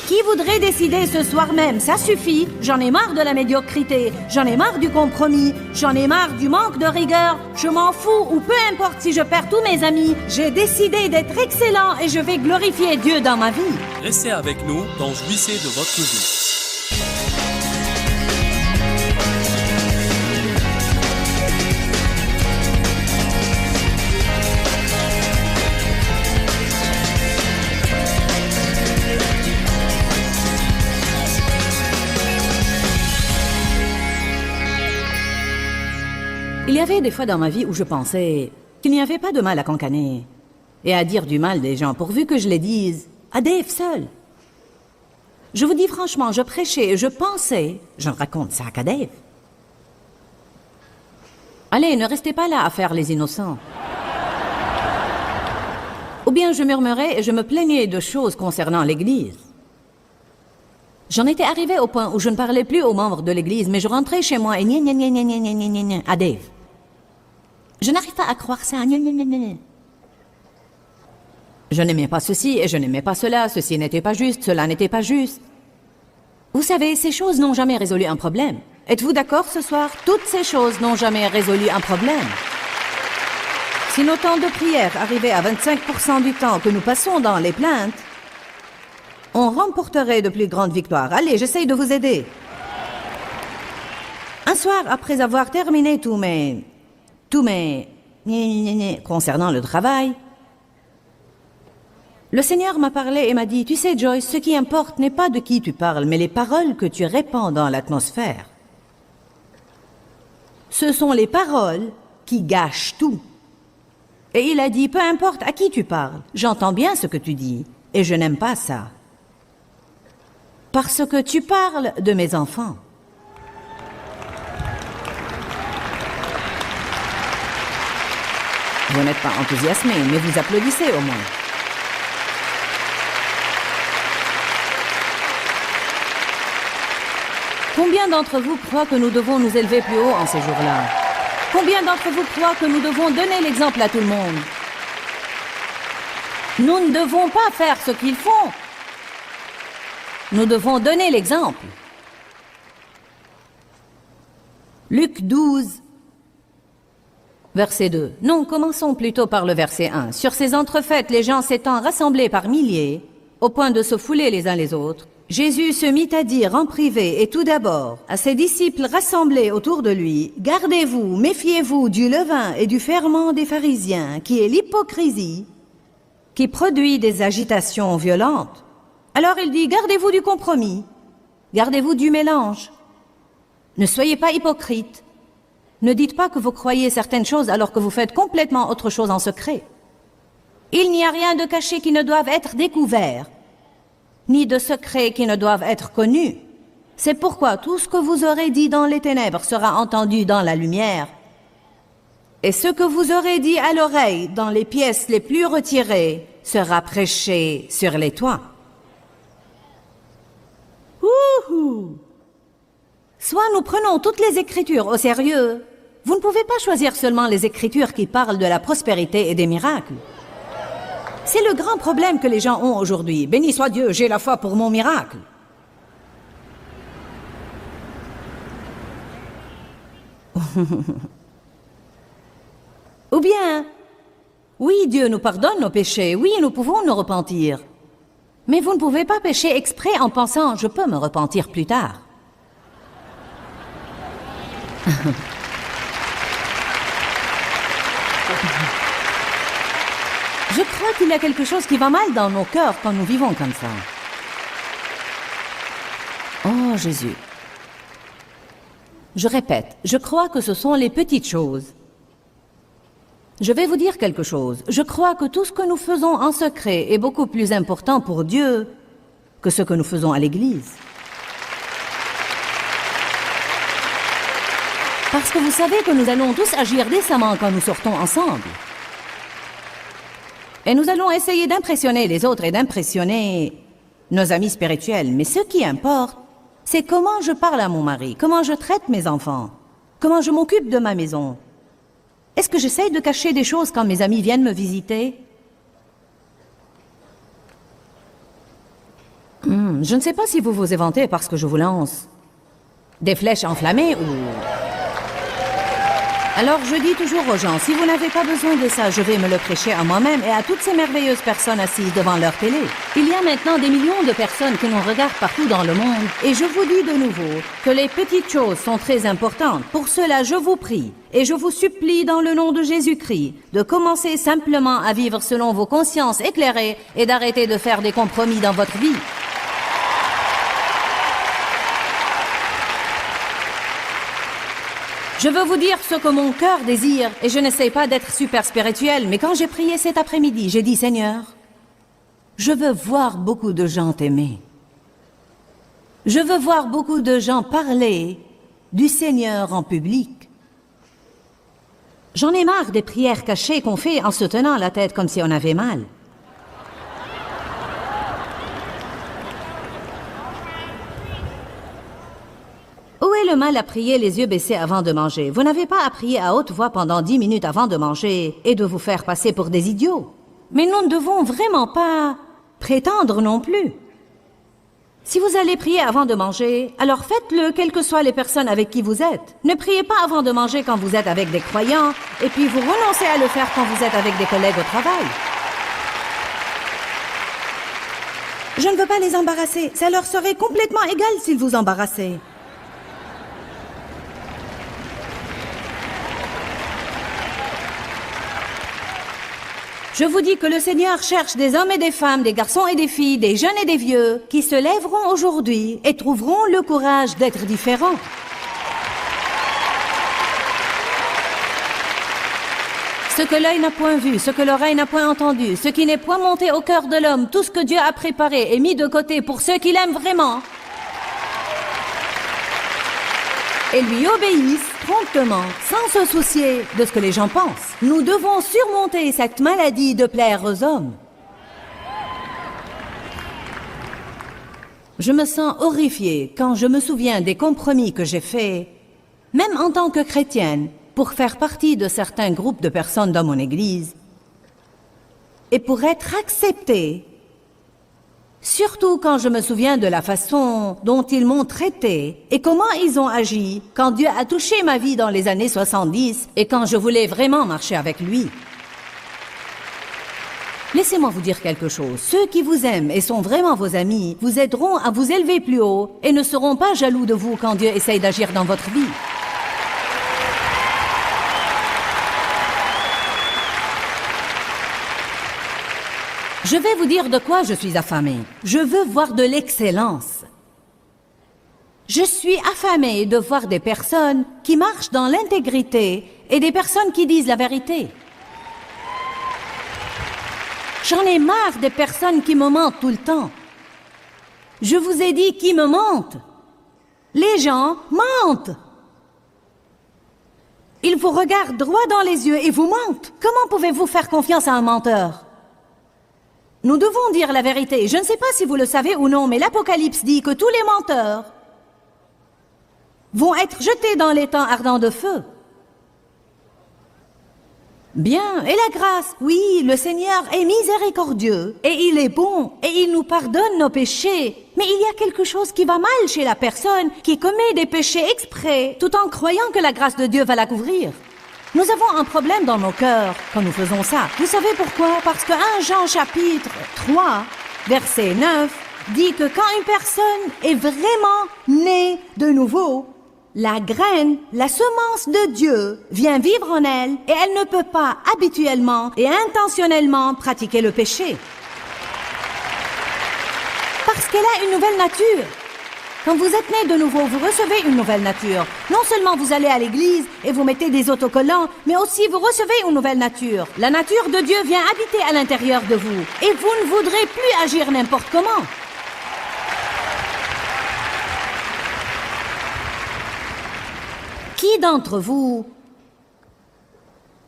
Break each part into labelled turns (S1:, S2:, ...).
S1: Qui voudrait décider ce soir même? Ça suffit. J'en ai marre de la médiocrité. J'en ai marre du compromis. J'en ai marre du manque de rigueur. Je m'en fous, ou peu importe si je perds tous mes amis. J'ai décidé d'être excellent et je vais glorifier Dieu dans ma vie.
S2: Restez avec nous dans Jouissez de votre vie.
S1: Il y avait des fois dans ma vie où je pensais qu'il n'y avait pas de mal à cancaner et à dire du mal des gens, pourvu que je les dise à Dave seul. Je vous dis franchement, je prêchais et je pensais, je raconte ça à Dave. Allez, ne restez pas là à faire les innocents. Ou bien je murmurais et je me plaignais de choses concernant l'Église. J'en étais arrivé au point où je ne parlais plus aux membres de l'Église, mais je rentrais chez moi et gna gna gna gna gna gna gna gna à Dave. Je n'arrive pas à croire ça. Gna gna gna gna. Je n'aimais pas ceci et je n'aimais pas cela. Ceci n'était pas juste, cela n'était pas juste. Vous savez, ces choses n'ont jamais résolu un problème. Êtes-vous d'accord ce soir? Toutes ces choses n'ont jamais résolu un problème. Si nos temps de prière arrivaient à 25% du temps que nous passons dans les plaintes, on remporterait de plus grandes victoires. Allez, j'essaye de vous aider. Un soir, après avoir terminé tous mes concernant le travail, le Seigneur m'a parlé et m'a dit, tu sais Joyce, ce qui importe n'est pas de qui tu parles, mais les paroles que tu répands dans l'atmosphère. Ce sont les paroles qui gâchent tout. Et il a dit, peu importe à qui tu parles, j'entends bien ce que tu dis, et je n'aime pas ça. Parce que tu parles de mes enfants. Vous n'êtes pas enthousiasmé, mais vous applaudissez au moins. Combien d'entre vous croient que nous devons nous élever plus haut en ces jours-là? Combien d'entre vous croient que nous devons donner l'exemple à tout le monde? Nous ne devons pas faire ce qu'ils font. Nous devons donner l'exemple. Luc 12, verset 2. Non, commençons plutôt par le verset 1. Sur ces entrefaites, les gens s'étant rassemblés par milliers, au point de se fouler les uns les autres, Jésus se mit à dire en privé et tout d'abord à ses disciples rassemblés autour de lui, « Gardez-vous, méfiez-vous du levain et du ferment des pharisiens, qui est l'hypocrisie, qui produit des agitations violentes. » Alors il dit, gardez-vous du compromis, gardez-vous du mélange. Ne soyez pas hypocrites. Ne dites pas que vous croyez certaines choses alors que vous faites complètement autre chose en secret. Il n'y a rien de caché qui ne doive être découvert, ni de secret qui ne doivent être connus. C'est pourquoi tout ce que vous aurez dit dans les ténèbres sera entendu dans la lumière. Et ce que vous aurez dit à l'oreille dans les pièces les plus retirées sera prêché sur les toits. Soit nous prenons toutes les Écritures au sérieux. Vous ne pouvez pas choisir seulement les Écritures qui parlent de la prospérité et des miracles. C'est le grand problème que les gens ont aujourd'hui. Béni soit Dieu, j'ai la foi pour mon miracle. Ou bien, oui, Dieu nous pardonne nos péchés, oui, nous pouvons nous repentir. Mais vous ne pouvez pas pécher exprès en pensant « je peux me repentir plus tard ». Je crois qu'il y a quelque chose qui va mal dans nos cœurs quand nous vivons comme ça. Oh Jésus. Je répète, je crois que ce sont les petites choses. Je vais vous dire quelque chose. Je crois que tout ce que nous faisons en secret est beaucoup plus important pour Dieu que ce que nous faisons à l'Église. Parce que vous savez que nous allons tous agir décemment quand nous sortons ensemble. Et nous allons essayer d'impressionner les autres et d'impressionner nos amis spirituels. Mais ce qui importe, c'est comment je parle à mon mari, comment je traite mes enfants, comment je m'occupe de ma maison. Est-ce que j'essaye de cacher des choses quand mes amis viennent me visiter? Je ne sais pas si vous vous éventez parce que je vous lance des flèches enflammées ou... Alors je dis toujours aux gens, si vous n'avez pas besoin de ça, je vais me le prêcher à moi-même et à toutes ces merveilleuses personnes assises devant leur télé. Il y a maintenant des millions de personnes qui nous regardent partout dans le monde. Et je vous dis de nouveau que les petites choses sont très importantes. Pour cela, je vous prie et je vous supplie dans le nom de Jésus-Christ de commencer simplement à vivre selon vos consciences éclairées et d'arrêter de faire des compromis dans votre vie. Je veux vous dire ce que mon cœur désire, et je n'essaie pas d'être super spirituel, mais quand j'ai prié cet après-midi, j'ai dit, Seigneur, je veux voir beaucoup de gens t'aimer. Je veux voir beaucoup de gens parler du Seigneur en public. J'en ai marre des prières cachées qu'on fait en se tenant la tête comme si on avait mal. Où est le mal à prier les yeux baissés avant de manger? Vous n'avez pas à prier à haute voix pendant 10 minutes avant de manger et de vous faire passer pour des idiots. Mais nous ne devons vraiment pas prétendre non plus. Si vous allez prier avant de manger, alors faites-le quelles que soient les personnes avec qui vous êtes. Ne priez pas avant de manger quand vous êtes avec des croyants et puis vous renoncez à le faire quand vous êtes avec des collègues au travail. Je ne veux pas les embarrasser. Ça leur serait complètement égal s'ils vous embarrassaient. Je vous dis que le Seigneur cherche des hommes et des femmes, des garçons et des filles, des jeunes et des vieux, qui se lèveront aujourd'hui et trouveront le courage d'être différents. Ce que l'œil n'a point vu, ce que l'oreille n'a point entendu, ce qui n'est point monté au cœur de l'homme, tout ce que Dieu a préparé et mis de côté pour ceux qui l'aiment vraiment, et lui obéissent promptement, sans se soucier de ce que les gens pensent. Nous devons surmonter cette maladie de plaire aux hommes. Je me sens horrifiée quand je me souviens des compromis que j'ai faits, même en tant que chrétienne, pour faire partie de certains groupes de personnes dans mon église, et pour être acceptée. Surtout quand je me souviens de la façon dont ils m'ont traité et comment ils ont agi quand Dieu a touché ma vie dans les années 70 et quand je voulais vraiment marcher avec lui. Laissez-moi vous dire quelque chose. Ceux qui vous aiment et sont vraiment vos amis vous aideront à vous élever plus haut et ne seront pas jaloux de vous quand Dieu essaye d'agir dans votre vie. Je vais vous dire de quoi je suis affamée. Je veux voir de l'excellence. Je suis affamée de voir des personnes qui marchent dans l'intégrité et des personnes qui disent la vérité. J'en ai marre des personnes qui me mentent tout le temps. Je vous ai dit qui me mentent. Les gens mentent. Ils vous regardent droit dans les yeux et vous mentent. Comment pouvez-vous faire confiance à un menteur? Nous devons dire la vérité. Je ne sais pas si vous le savez ou non, mais l'Apocalypse dit que tous les menteurs vont être jetés dans les temps ardents de feu. Bien, et la grâce, oui, le Seigneur est miséricordieux, et il est bon, et il nous pardonne nos péchés. Mais il y a quelque chose qui va mal chez la personne qui commet des péchés exprès, tout en croyant que la grâce de Dieu va la couvrir. Nous avons un problème dans nos cœurs quand nous faisons ça. Vous savez pourquoi? Parce que 1 Jean chapitre 3, verset 9, dit que quand une personne est vraiment née de nouveau, la graine, la semence de Dieu, vient vivre en elle et elle ne peut pas habituellement et intentionnellement pratiquer le péché. Parce qu'elle a une nouvelle nature. Quand vous êtes né de nouveau, vous recevez une nouvelle nature. Non seulement vous allez à l'église et vous mettez des autocollants, mais aussi vous recevez une nouvelle nature. La nature de Dieu vient habiter à l'intérieur de vous et vous ne voudrez plus agir n'importe comment. Qui d'entre vous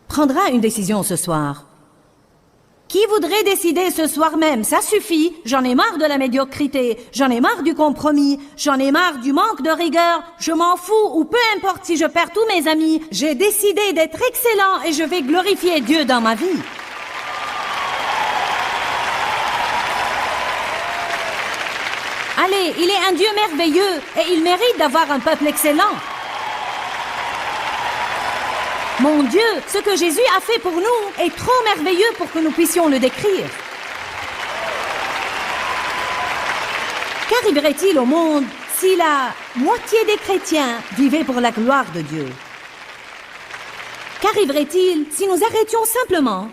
S1: prendra une décision ce soir? Qui voudrait décider ce soir même? Ça suffit, j'en ai marre de la médiocrité, j'en ai marre du compromis, j'en ai marre du manque de rigueur, je m'en fous ou peu importe si je perds tous mes amis, j'ai décidé d'être excellent et je vais glorifier Dieu dans ma vie. Allez, il est un Dieu merveilleux et il mérite d'avoir un peuple excellent. Mon Dieu, ce que Jésus a fait pour nous est trop merveilleux pour que nous puissions le décrire. Qu'arriverait-il au monde si la moitié des chrétiens vivaient pour la gloire de Dieu? Qu'arriverait-il si nous arrêtions simplement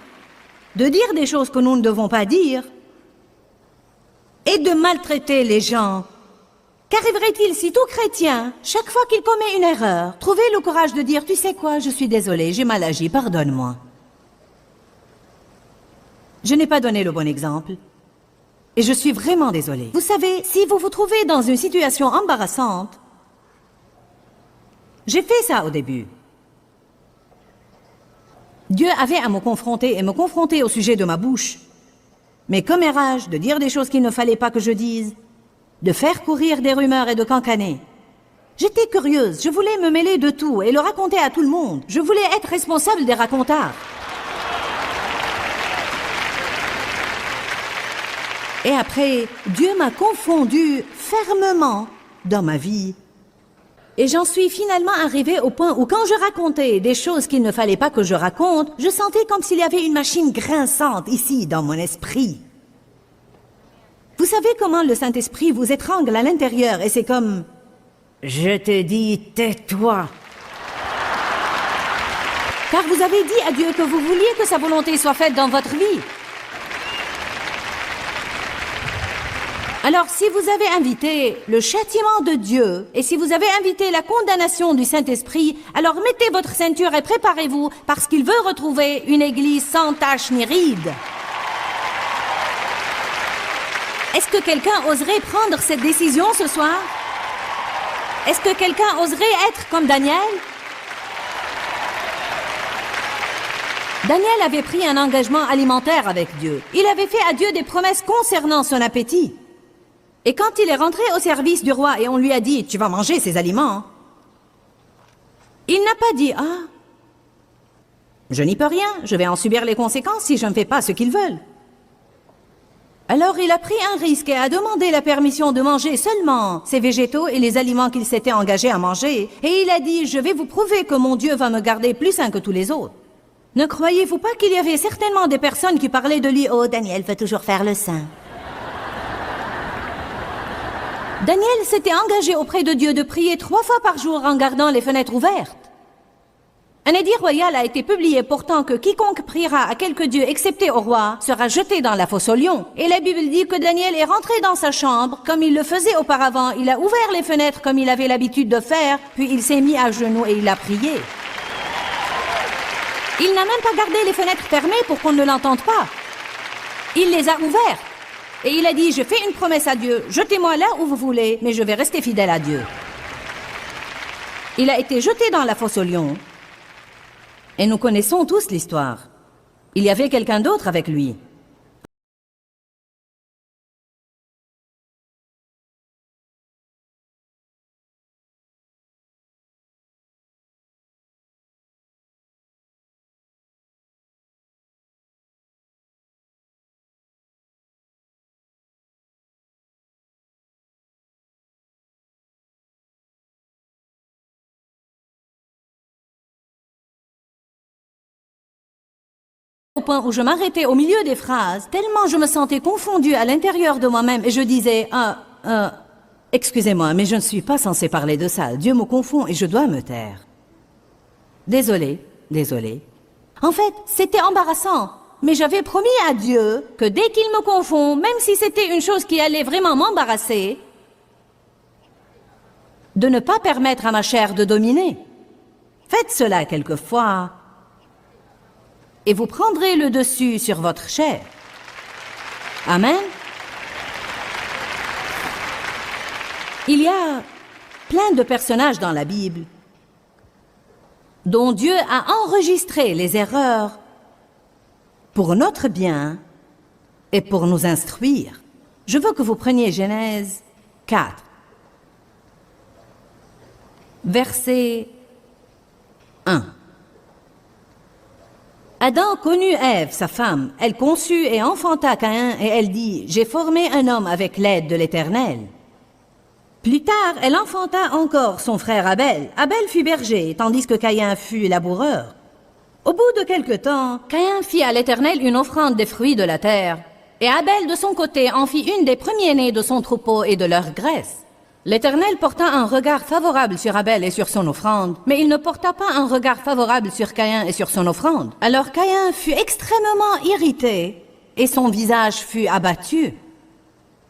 S1: de dire des choses que nous ne devons pas dire et de maltraiter les gens? Qu'arriverait-il si tout chrétien, chaque fois qu'il commet une erreur, trouvait le courage de dire « Tu sais quoi, je suis désolé, j'ai mal agi, pardonne-moi ». Je n'ai pas donné le bon exemple. Et je suis vraiment désolée. Vous savez, si vous vous trouvez dans une situation embarrassante, j'ai fait ça au début. Dieu avait à me confronter et me confronter au sujet de ma bouche. Mes commérages, de dire des choses qu'il ne fallait pas que je dise, de faire courir des rumeurs et de cancaner. J'étais curieuse, je voulais me mêler de tout et le raconter à tout le monde. Je voulais être responsable des racontards. Et après, Dieu m'a confondu fermement dans ma vie. Et j'en suis finalement arrivée au point où quand je racontais des choses qu'il ne fallait pas que je raconte, je sentais comme s'il y avait une machine grinçante ici dans mon esprit. Vous savez comment le Saint-Esprit vous étrangle à l'intérieur et c'est comme « Je te dis, tais-toi ». Car vous avez dit à Dieu que vous vouliez que sa volonté soit faite dans votre vie. Alors, si vous avez invité le châtiment de Dieu et si vous avez invité la condamnation du Saint-Esprit, alors mettez votre ceinture et préparez-vous parce qu'il veut retrouver une église sans tache ni ride. Est-ce que quelqu'un oserait prendre cette décision ce soir? Est-ce que quelqu'un oserait être comme Daniel? Daniel avait pris un engagement alimentaire avec Dieu. Il avait fait à Dieu des promesses concernant son appétit. Et quand il est rentré au service du roi et on lui a dit « Tu vas manger ces aliments », il n'a pas dit « Ah, je n'y peux rien, je vais en subir les conséquences si je ne fais pas ce qu'ils veulent ». Alors il a pris un risque et a demandé la permission de manger seulement ces végétaux et les aliments qu'il s'était engagé à manger. Et il a dit « Je vais vous prouver que mon Dieu va me garder plus sain que tous les autres ». Ne croyez-vous pas qu'il y avait certainement des personnes qui parlaient de lui « Oh, Daniel veut toujours faire le saint ». Daniel s'était engagé auprès de Dieu de prier 3 fois par jour en gardant les fenêtres ouvertes. Un édit royal a été publié portant que quiconque priera à quelque dieu excepté au roi sera jeté dans la fosse aux lions. Et la Bible dit que Daniel est rentré dans sa chambre comme il le faisait auparavant. Il a ouvert les fenêtres comme il avait l'habitude de faire, puis il s'est mis à genoux et il a prié. Il n'a même pas gardé les fenêtres fermées pour qu'on ne l'entende pas. Il les a ouvertes. Et il a dit, je fais une promesse à Dieu, jetez-moi là où vous voulez, mais je vais rester fidèle à Dieu. Il a été jeté dans la fosse aux lions. Et nous connaissons tous l'histoire. Il y avait quelqu'un d'autre avec lui. Au point où je m'arrêtais au milieu des phrases, tellement je me sentais confondue à l'intérieur de moi-même et je disais « Excusez-moi, mais je ne suis pas censée parler de ça. Dieu me confond et je dois me taire. » Désolée. En fait, c'était embarrassant, mais j'avais promis à Dieu que dès qu'il me confond, même si c'était une chose qui allait vraiment m'embarrasser, de ne pas permettre à ma chair de dominer. Faites cela quelquefois. Et vous prendrez le dessus sur votre chair. Amen. Il y a plein de personnages dans la Bible dont Dieu a enregistré les erreurs pour notre bien et pour nous instruire. Je veux que vous preniez Genèse 4, verset 1. Adam connut Ève, sa femme. Elle conçut et enfanta Caïn, et elle dit, « J'ai formé un homme avec l'aide de l'Éternel. » Plus tard, elle enfanta encore son frère Abel. Abel fut berger, tandis que Caïn fut laboureur. Au bout de quelque temps, Caïn fit à l'Éternel une offrande des fruits de la terre. Et Abel, de son côté, en fit une des premiers-nés de son troupeau et de leur graisse. L'Éternel porta un regard favorable sur Abel et sur son offrande, mais il ne porta pas un regard favorable sur Caïn et sur son offrande. Alors Caïn fut extrêmement irrité, et son visage fut abattu.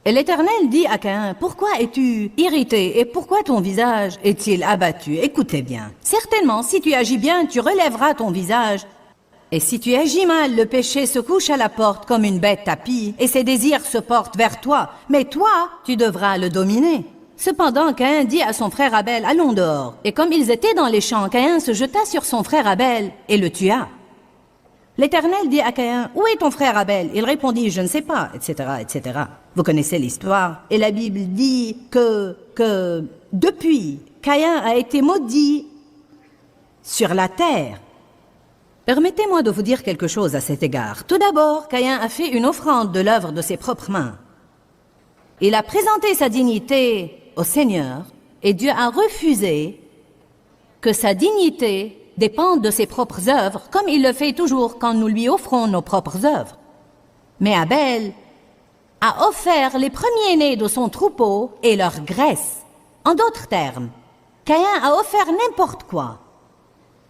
S1: Et l'Éternel dit à Caïn, « Pourquoi es-tu irrité et pourquoi ton visage est-il abattu? Écoutez bien. Certainement, si tu agis bien, tu relèveras ton visage. Et si tu agis mal, le péché se couche à la porte comme une bête tapie, et ses désirs se portent vers toi. Mais toi, tu devras le dominer. » Cependant, Caïn dit à son frère Abel, « Allons dehors. » Et comme ils étaient dans les champs, Caïn se jeta sur son frère Abel et le tua. L'Éternel dit à Caïn, « Où est ton frère Abel ?» Il répondit, « Je ne sais pas, etc., etc. » Vous connaissez l'histoire. Et la Bible dit que depuis, Caïn a été maudit sur la terre. Permettez-moi de vous dire quelque chose à cet égard. Tout d'abord, Caïn a fait une offrande de l'œuvre de ses propres mains. Il a présenté sa dignité au Seigneur et Dieu a refusé que sa dignité dépendent de ses propres œuvres, comme il le fait toujours quand nous lui offrons nos propres œuvres. Mais Abel a offert les premiers-nés de son troupeau et leur graisse. En d'autres termes, Caïn a offert n'importe quoi.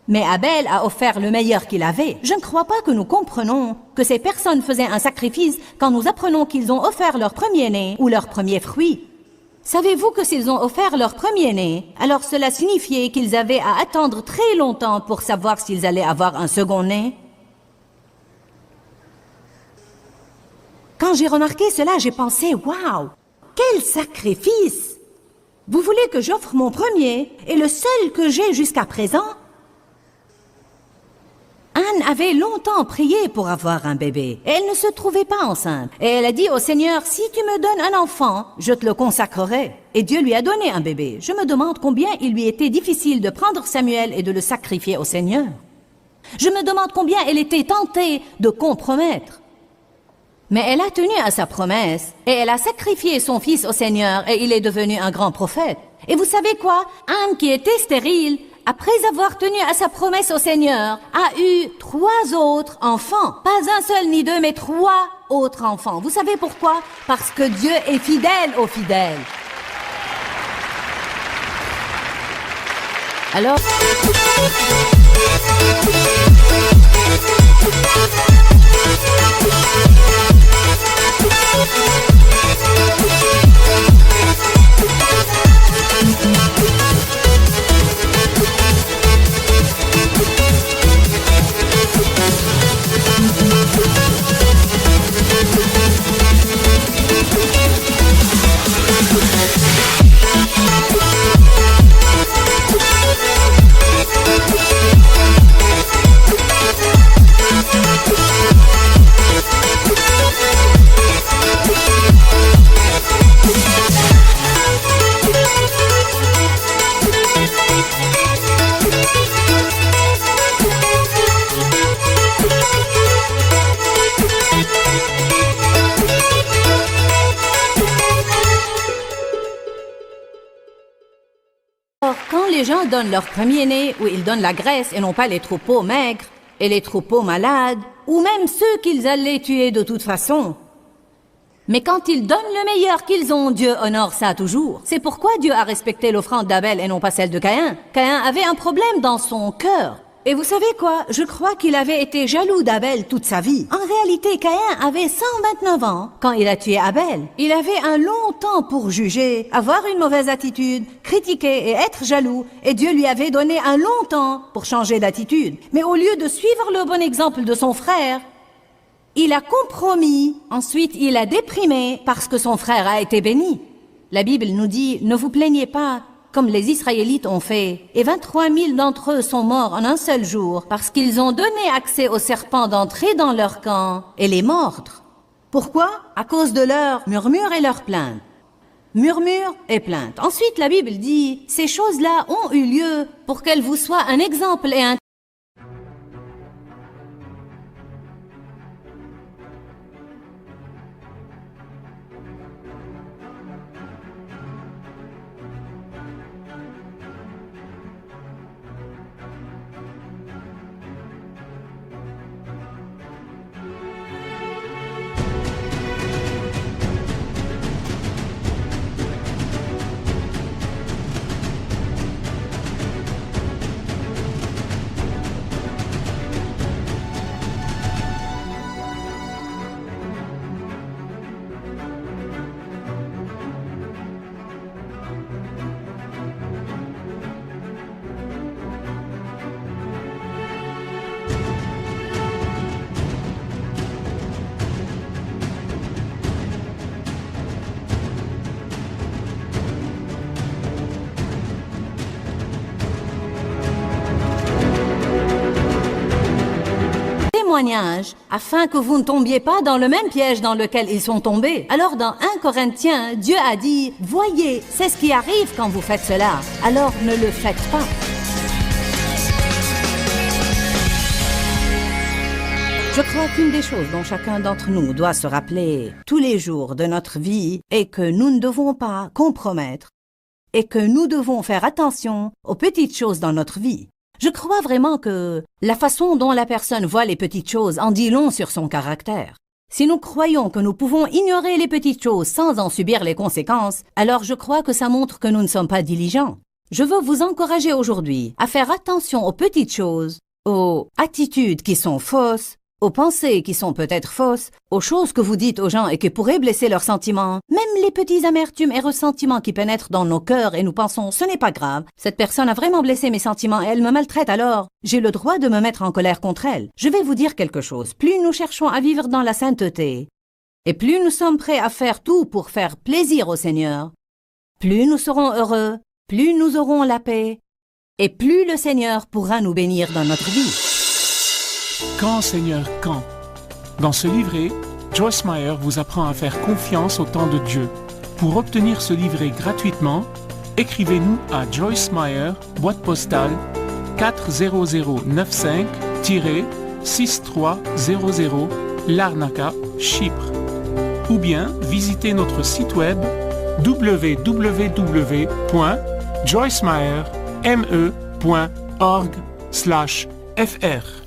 S1: Mais Abel a offert le meilleur qu'il avait. Je ne crois pas que nous comprenons que ces personnes faisaient un sacrifice quand nous apprenons qu'ils ont offert leur premier-né ou leur premier fruit. Savez-vous que s'ils ont offert leur premier-né, alors cela signifiait qu'ils avaient à attendre très longtemps pour savoir s'ils allaient avoir un second-né? Quand j'ai remarqué cela, j'ai pensé, waouh, quel sacrifice! Vous voulez que j'offre mon premier et le seul que j'ai jusqu'à présent? Anne avait longtemps prié pour avoir un bébé. Et elle ne se trouvait pas enceinte. Et elle a dit au Seigneur, si tu me donnes un enfant, je te le consacrerai. Et Dieu lui a donné un bébé. Je me demande combien il lui était difficile de prendre Samuel et de le sacrifier au Seigneur. Je me demande combien elle était tentée de compromettre. Mais elle a tenu à sa promesse et elle a sacrifié son fils au Seigneur et il est devenu un grand prophète. Et vous savez quoi? Anne, qui était stérile, après avoir tenu à sa promesse au Seigneur, a eu 3 autres enfants. Pas un seul ni 2, mais 3 autres enfants. Vous savez pourquoi? Parce que Dieu est fidèle aux fidèles. Alors... Quand les gens donnent leur premier-né, ou ils donnent la graisse et non pas les troupeaux maigres, et les troupeaux malades, ou même ceux qu'ils allaient tuer de toute façon. Mais quand ils donnent le meilleur qu'ils ont, Dieu honore ça toujours. C'est pourquoi Dieu a respecté l'offrande d'Abel et non pas celle de Caïn. Caïn avait un problème dans son cœur. Et vous savez quoi? Je crois qu'il avait été jaloux d'Abel toute sa vie. En réalité, Caïn avait 129 ans quand il a tué Abel. Il avait un long temps pour juger, avoir une mauvaise attitude, critiquer et être jaloux. Et Dieu lui avait donné un long temps pour changer d'attitude. Mais au lieu de suivre le bon exemple de son frère, il a compromis. Ensuite, il a déprimé parce que son frère a été béni. La Bible nous dit, ne vous plaignez pas, comme les Israélites ont fait, et 23 000 d'entre eux sont morts en un seul jour, parce qu'ils ont donné accès aux serpents d'entrer dans leur camp et les mordre. Pourquoi? À cause de leurs murmures et leurs plaintes. Murmures et plaintes. Ensuite, la Bible dit, ces choses-là ont eu lieu pour qu'elles vous soient un exemple et un témoignage, afin que vous ne tombiez pas dans le même piège dans lequel ils sont tombés. Alors dans 1 Corinthiens, Dieu a dit, « Voyez, c'est ce qui arrive quand vous faites cela. Alors ne le faites pas. » Je crois qu'une des choses dont chacun d'entre nous doit se rappeler tous les jours de notre vie est que nous ne devons pas compromettre et que nous devons faire attention aux petites choses dans notre vie. Je crois vraiment que la façon dont la personne voit les petites choses en dit long sur son caractère. Si nous croyons que nous pouvons ignorer les petites choses sans en subir les conséquences, alors je crois que ça montre que nous ne sommes pas diligents. Je veux vous encourager aujourd'hui à faire attention aux petites choses, aux attitudes qui sont fausses, aux pensées qui sont peut-être fausses, aux choses que vous dites aux gens et qui pourraient blesser leurs sentiments, même les petits amertumes et ressentiments qui pénètrent dans nos cœurs et nous pensons « ce n'est pas grave, cette personne a vraiment blessé mes sentiments et elle me maltraite alors, j'ai le droit de me mettre en colère contre elle ». Je vais vous dire quelque chose, plus nous cherchons à vivre dans la sainteté et plus nous sommes prêts à faire tout pour faire plaisir au Seigneur, plus nous serons heureux, plus nous aurons la paix et plus le Seigneur pourra nous bénir dans notre vie.
S3: Quand, Seigneur, quand? Dans ce livret, Joyce Meyer vous apprend à faire confiance au temps de Dieu. Pour obtenir ce livret gratuitement, écrivez-nous à Joyce Meyer, boîte postale 40095-6300, Larnaca, Chypre. Ou bien visitez notre site web www.joycemeyer.org/fr.